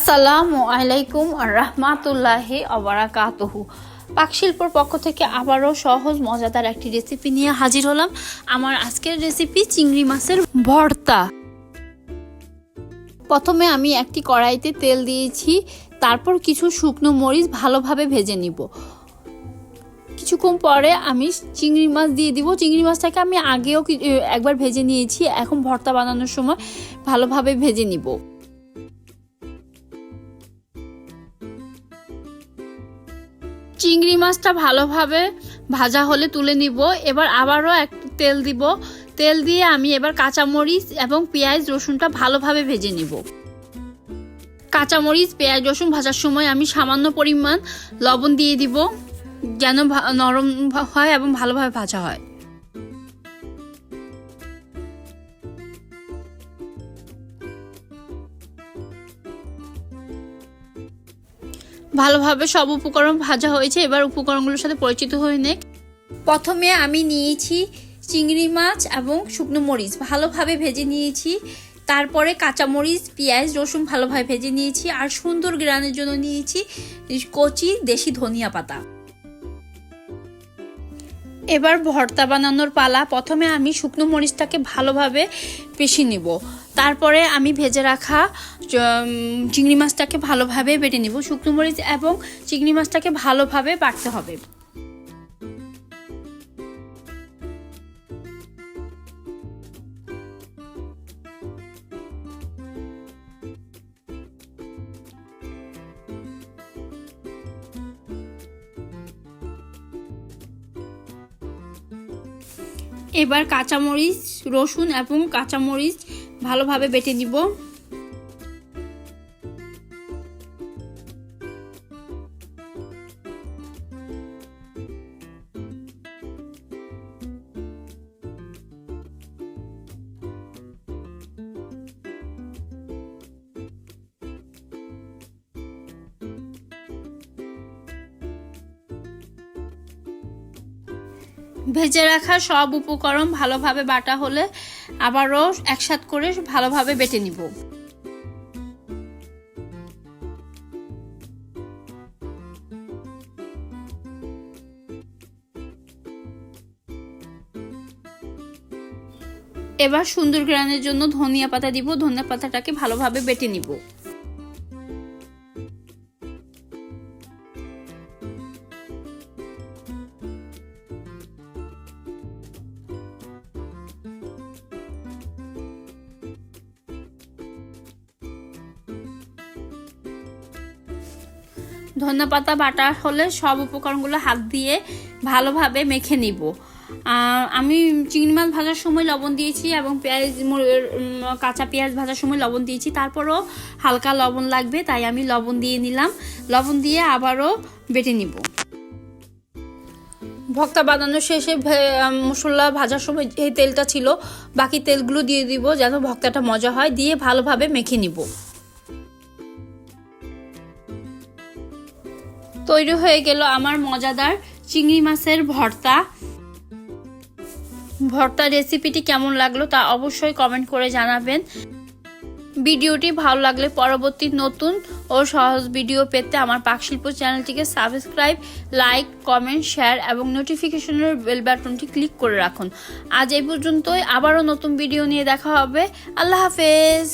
আসসালামু আলাইকুম রাহমাতুল্লাহি ওয়া বারাকাতুহু। পাকশিল্পর পক্ষ থেকে আবারও সহজ মজাদার একটি রেসিপি নিয়ে হাজির হলাম। আমার আজকের রেসিপি চিংড়ি মাছের ভর্তা। প্রথমে আমি একটি কড়াইতে তেল দিয়েছি, তারপর কিছু শুকনো মরিচ ভালোভাবে ভেজে নিব। কিছুক্ষণ পরে আমি চিংড়ি মাছ দিয়ে দিব। চিংড়ি মাছটাকে আমি আগেও একবার ভেজে নিয়েছি, এখন ভর্তা বানানোর সময় ভালোভাবে ভেজে নিব। চিংড়ি মাছটা ভালোভাবে ভাজা হলে তুলে নিব। এবার আবারও একটু তেল দিব। তেল দিয়ে আমি এবার কাঁচামরিচ এবং পেঁয়াজ রসুনটা ভালোভাবে ভেজে নিব। কাঁচামরিচ পেঁয়াজ রসুন ভাজার সময় আমি সামান্য পরিমাণ লবণ দিয়ে দিব, যেন নরম হয় এবং ভালোভাবে ভাজা হয়। ভালোভাবে সব উপকরণ ভাজা হয়েছে, এবার উপকরণগুলোর সাথে পরিচিত হয়ে নেই। প্রথমে আমি নিয়েছি চিংড়ি মাছ এবং শুকনো মরিচ ভালোভাবে ভেজে নিয়েছি। তারপরে কাঁচামরিচ পেঁয়াজ রসুন ভালোভাবে ভেজে নিয়েছি, আর সুন্দর গ্রানের জন্য নিয়েছি কচি দেশি ধনিয়া পাতা। এবার ভর্তা বানানোর পালা। প্রথমে আমি শুকনো মরিচটাকে ভালোভাবে পেশি নিব, তারপরে আমি ভেজে রাখা চিংড়ি মাছটাকে ভালোভাবে বেটে নিব। শুকনো মরিচ এবং চিংড়ি মাছটাকে ভালোভাবে বাটতে হবে। এবার কাঁচামরিচ রসুন এবং কাঁচামরিচ ভালোভাবে বেটে নিব। ভেজে রাখা সব উপকরণ ভালোভাবে বাটা হলে আবারও একসাথ করে ভালোভাবে বেটে নিব। এবার সুন্দর গ্রানের জন্য ধনিয়া পাতা দিব। ধনিয়া পাতাটাকে ভালোভাবে বেটে নিব। ধনিয়া পাতা বাটা হলে সব উপকরণগুলো হাত দিয়ে ভালোভাবে মেখে নিব। আমি চিংড়ি মাছ ভাজার সময় লবণ দিয়েছি এবং কাঁচা পেঁয়াজ ভাজার সময় লবণ দিয়েছি, তারপরও হালকা লবণ লাগবে তাই আমি লবণ দিয়ে নিলাম। লবণ দিয়ে আবারও বেটে নিব। ভর্তা বানানোর শেষে মশলা ভাজার সময় এই তেলটা ছিল, বাকি তেলগুলো দিয়ে দিব যেন ভর্তাটা মজা হয়। দিয়ে ভালোভাবে মেখে নিব। তৈরি হয়ে গেল আমার মজাদার চিংড়ি মাছের ভর্তা। ভর্তা রেসিপিটি কেমন লাগলো তা অবশ্যই কমেন্ট করে জানাবেন। ভিডিওটি ভালো লাগলে পরবর্তী নতুন ও সহজ ভিডিও পেতে আমার পাকশিল্প চ্যানেলটিকে সাবস্ক্রাইব, লাইক, কমেন্ট, শেয়ার এবং নোটিফিকেশনের বেল বাটনটি ক্লিক করে রাখুন। আজ এই পর্যন্তই, আবারও নতুন ভিডিও নিয়ে দেখা হবে। আল্লাহ হাফেজ।